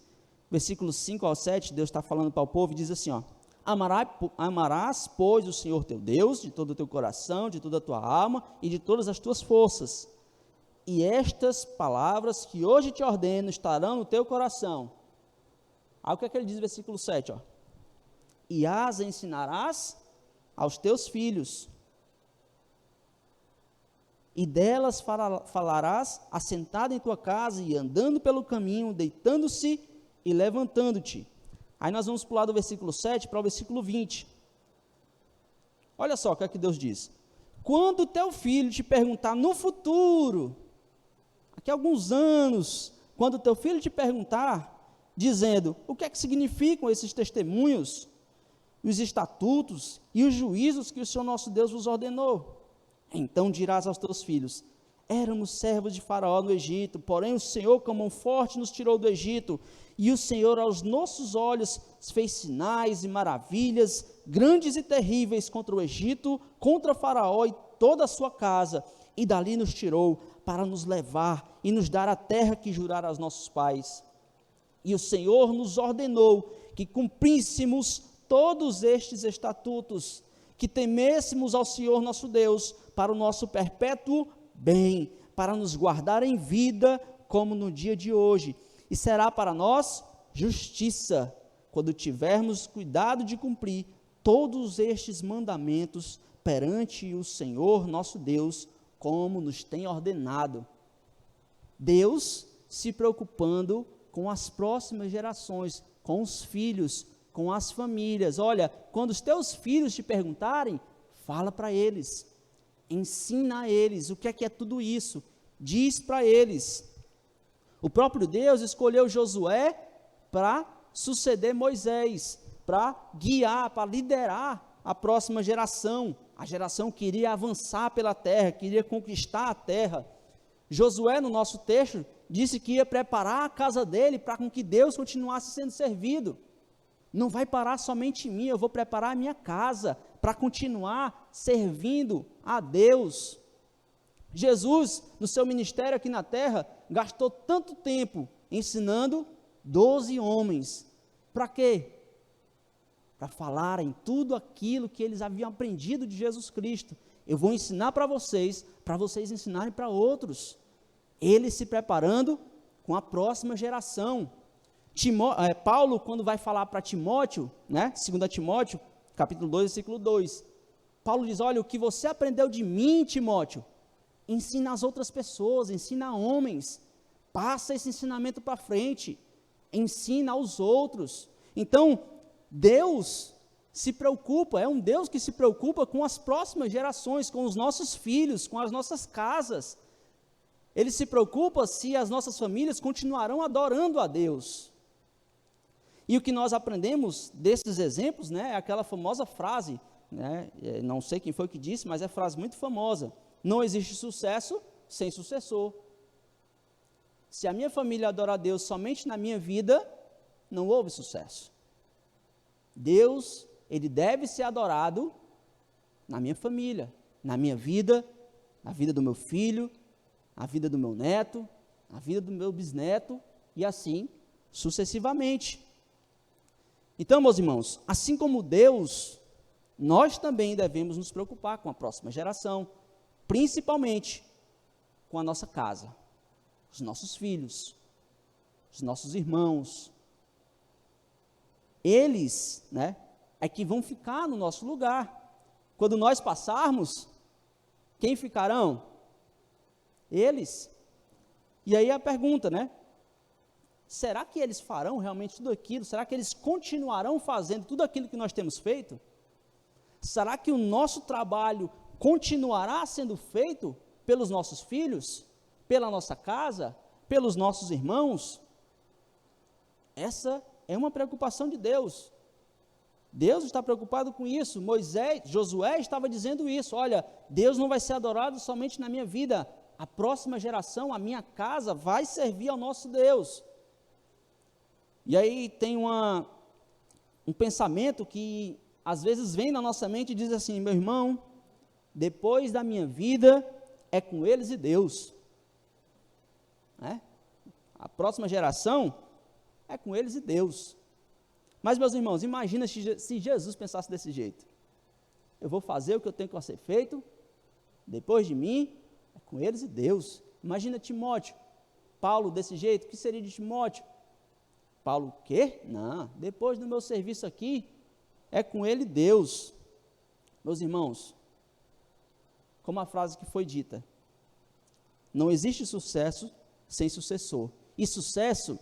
versículos 5 ao 7, Deus está falando para o povo e diz assim, ó: Amarás, pois, o Senhor teu Deus de todo o teu coração, de toda a tua alma e de todas as tuas forças. E estas palavras que hoje te ordeno estarão no teu coração. Aí o que é que ele diz no versículo 7? Ó? E as ensinarás aos teus filhos. E delas falarás assentado em tua casa e andando pelo caminho, deitando-se e levantando-te. Aí nós vamos pular do versículo 7 para o versículo 20. Olha só o que é que Deus diz. Quando teu filho te perguntar no futuro, daqui a alguns anos, quando teu filho te perguntar, dizendo, o que é que significam esses testemunhos, os estatutos e os juízos que o Senhor nosso Deus vos ordenou? Então dirás aos teus filhos, éramos servos de Faraó no Egito, porém o Senhor com mão forte nos tirou do Egito, e o Senhor aos nossos olhos fez sinais e maravilhas, grandes e terríveis contra o Egito, contra Faraó e toda a sua casa, e dali nos tirou para nos levar e nos dar a terra que jurara aos nossos pais. E o Senhor nos ordenou que cumpríssemos todos estes estatutos, que temêssemos ao Senhor nosso Deus para o nosso perpétuo bem, para nos guardar em vida como no dia de hoje. E será para nós justiça, quando tivermos cuidado de cumprir todos estes mandamentos perante o Senhor nosso Deus, como nos tem ordenado. Deus se preocupando com as próximas gerações, com os filhos, com as famílias. Olha, quando os teus filhos te perguntarem, fala para eles, ensina a eles o que é tudo isso, diz para eles. O próprio Deus escolheu Josué para suceder Moisés, para guiar, para liderar a próxima geração, a geração que iria avançar pela terra, que iria conquistar a terra. Josué, no nosso texto, disse que ia preparar a casa dele para com que Deus continuasse sendo servido. Não vai parar somente em mim, eu vou preparar a minha casa para continuar servindo a Deus. Jesus, no seu ministério aqui na terra, gastou tanto tempo ensinando 12 homens. Para quê? Para falarem tudo aquilo que eles haviam aprendido de Jesus Cristo. Eu vou ensinar para vocês ensinarem para outros. Ele se preparando com a próxima geração. Paulo, quando vai falar para Timóteo, né, 2 Timóteo, capítulo 2, versículo 2, Paulo diz, olha, o que você aprendeu de mim, Timóteo, ensina às outras pessoas, ensina a homens, passa esse ensinamento para frente, ensina aos outros. Então, Deus se preocupa, é um Deus que se preocupa com as próximas gerações, com os nossos filhos, com as nossas casas. Ele se preocupa se as nossas famílias continuarão adorando a Deus. E o que nós aprendemos desses exemplos, né, é aquela famosa frase, né, não sei quem foi que disse, mas é frase muito famosa, não existe sucesso sem sucessor. Se a minha família adora a Deus somente na minha vida, não houve sucesso. Deus, Ele deve ser adorado na minha família, na minha vida, na vida do meu filho, na vida do meu neto, na vida do meu bisneto, e assim sucessivamente. Então, meus irmãos, assim como Deus, nós também devemos nos preocupar com a próxima geração, principalmente com a nossa casa, os nossos filhos, os nossos irmãos. Eles, né, é que vão ficar no nosso lugar. Quando nós passarmos, quem ficarão? Eles. E aí a pergunta, né? Será que eles farão realmente tudo aquilo? Será que eles continuarão fazendo tudo aquilo que nós temos feito? Será que o nosso trabalho continuará sendo feito pelos nossos filhos, pela nossa casa, pelos nossos irmãos? Essa é uma preocupação de Deus. Deus está preocupado com isso. Josué estava dizendo isso. Olha, Deus não vai ser adorado somente na minha vida. A próxima geração, a minha casa, vai servir ao nosso Deus. E aí tem um pensamento que às vezes vem na nossa mente e diz assim: meu irmão, depois da minha vida é com eles e Deus. A próxima geração é com eles e Deus. Mas, meus irmãos, imagina se Jesus pensasse desse jeito. Eu vou fazer o que eu tenho que ser feito, depois de mim, é com eles e Deus. Imagina Timóteo, Paulo desse jeito, o que seria de Timóteo? Paulo, o quê? Não, depois do meu serviço aqui, é com ele e Deus. Meus irmãos, como a frase que foi dita, não existe sucesso sem sucessor. E sucesso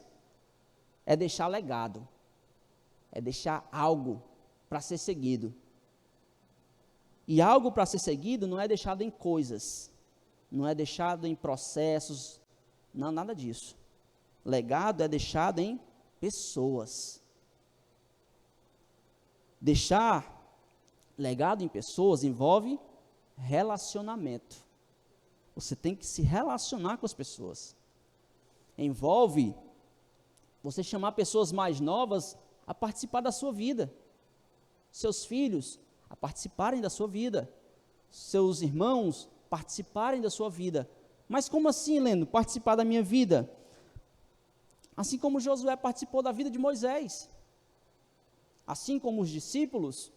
é deixar legado, é deixar algo para ser seguido. E algo para ser seguido não é deixado em coisas, não é deixado em processos, não, nada disso. Legado é deixado em pessoas. Deixar legado em pessoas envolve relacionamento. Você tem que se relacionar com as pessoas. Envolve você chamar pessoas mais novas a participar da sua vida. Seus filhos a participarem da sua vida. Seus irmãos participarem da sua vida. Mas como assim, Heleno, participar da minha vida? Assim como Josué participou da vida de Moisés. Assim como os discípulos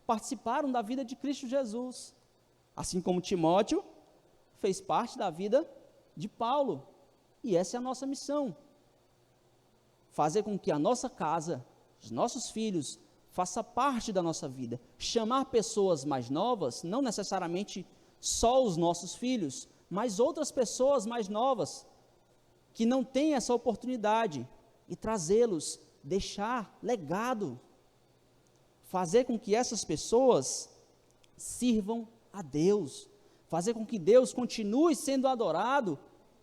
participaram da vida de Cristo Jesus. Assim como Timóteo fez parte da vida de Paulo. E essa é a nossa missão. Fazer com que a nossa casa, os nossos filhos, faça parte da nossa vida. Chamar pessoas mais novas, não necessariamente só os nossos filhos, mas outras pessoas mais novas, que não têm essa oportunidade, e trazê-los, deixar legado. Fazer com que essas pessoas sirvam a Deus. Fazer com que Deus continue sendo adorado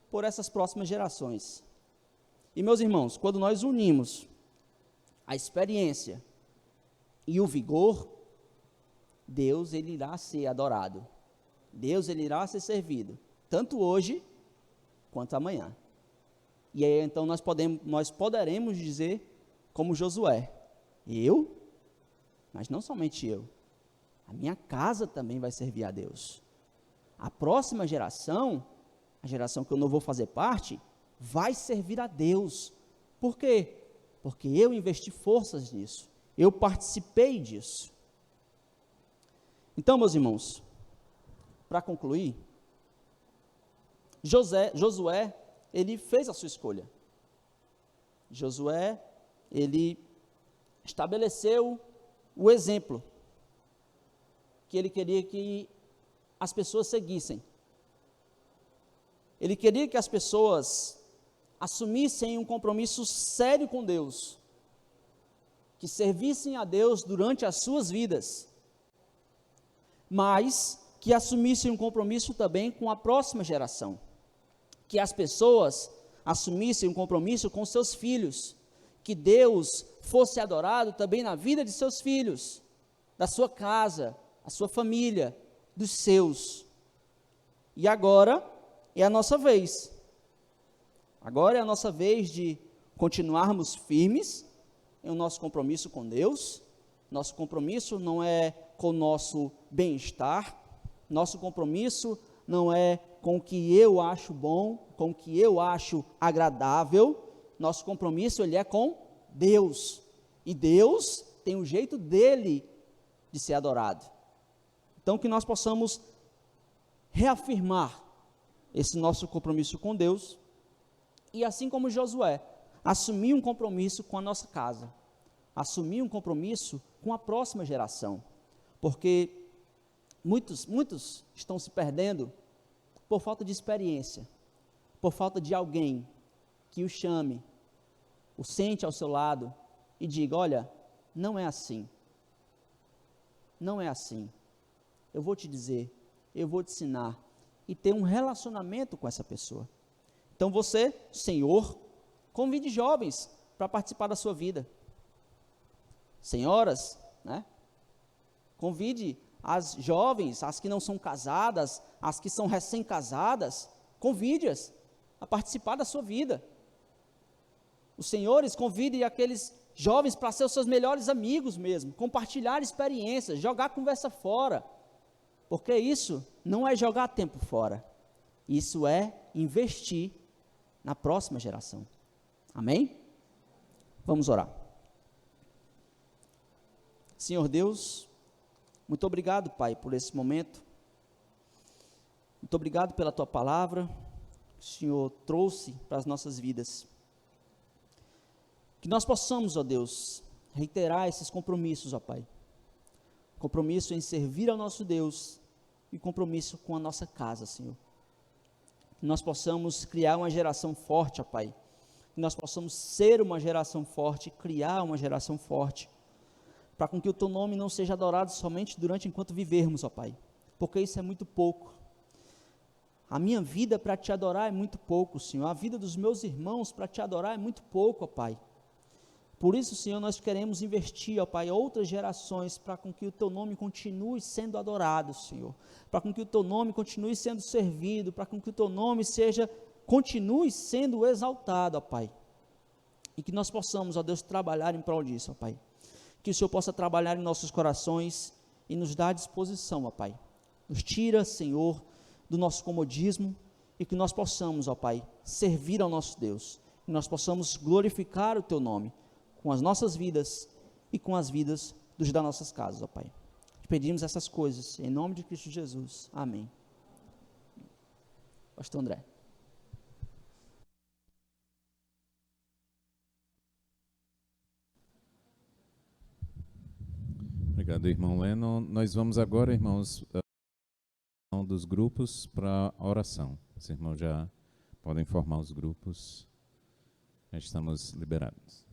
por essas próximas gerações. E, meus irmãos, quando nós unimos a experiência e o vigor, Deus, ele irá ser adorado. Deus, ele irá ser servido, tanto hoje quanto amanhã. E aí, então, nós poderemos dizer, como Josué, mas não somente eu, a minha casa também vai servir a Deus. A próxima geração, a geração que eu não vou fazer parte, vai servir a Deus. Por quê? Porque eu investi forças nisso, eu participei disso. Então, meus irmãos, para concluir, Josué, ele fez a sua escolha. Josué, ele estabeleceu o exemplo que ele queria que as pessoas seguissem. Ele queria que as pessoas assumissem um compromisso sério com Deus, que servissem a Deus durante as suas vidas, mas que assumissem um compromisso também com a próxima geração, que as pessoas assumissem um compromisso com seus filhos, que Deus fosse adorado também na vida de seus filhos, da sua casa, a sua família, dos seus. E agora é a nossa vez. Agora é a nossa vez de continuarmos firmes em o nosso compromisso com Deus. Nosso compromisso não é com o nosso bem-estar, nosso compromisso não é com o que eu acho bom, com o que eu acho agradável. Nosso compromisso, ele é com Deus. E Deus tem um jeito dele de ser adorado. Então, que nós possamos reafirmar esse nosso compromisso com Deus, e assim como Josué, assumir um compromisso com a nossa casa, assumir um compromisso com a próxima geração, porque muitos estão se perdendo por falta de experiência, por falta de alguém que o chame, o sente ao seu lado e diga: olha, não é assim. não é assim. Eu vou te dizer, eu vou te ensinar e ter um relacionamento com essa pessoa. Então você, senhor, convide jovens para participar da sua vida. Senhoras, né? Convide as jovens, as que não são casadas, as que são recém-casadas, convide-as a participar da sua vida. Os senhores, convidem aqueles jovens para ser os seus melhores amigos mesmo, compartilhar experiências, jogar a conversa fora, porque isso não é jogar tempo fora, isso é investir na próxima geração. Amém? Vamos orar. Senhor Deus, muito obrigado, Pai, por esse momento. Muito obrigado pela Tua palavra que o Senhor trouxe para as nossas vidas. Que nós possamos, ó Deus, reiterar esses compromissos, ó Pai. Compromisso em servir ao nosso Deus e compromisso com a nossa casa, Senhor. Que nós possamos criar uma geração forte, ó Pai. Que nós possamos ser uma geração forte, criar uma geração forte, para com que o Teu nome não seja adorado somente enquanto vivermos, ó Pai, porque isso é muito pouco. A minha vida para Te adorar é muito pouco, Senhor, a vida dos meus irmãos para Te adorar é muito pouco, ó Pai. Por isso, Senhor, nós queremos investir, ó Pai, outras gerações, para com que o Teu nome continue sendo adorado, Senhor, para com que o Teu nome continue sendo servido, para com que o Teu nome continue sendo exaltado, ó Pai, e que nós possamos, ó Deus, trabalhar em prol disso, ó Pai. Que o Senhor possa trabalhar em nossos corações e nos dar disposição, ó Pai. Nos tira, Senhor, do nosso comodismo e que nós possamos, ó Pai, servir ao nosso Deus. Que nós possamos glorificar o Teu nome com as nossas vidas e com as vidas dos das nossas casas, ó Pai. Te pedimos essas coisas em nome de Cristo Jesus. Amém. Pastor André. Obrigado, irmão Lennon. Nós vamos agora, irmãos, dos grupos para a oração. Os irmãos já podem formar os grupos. Já estamos liberados.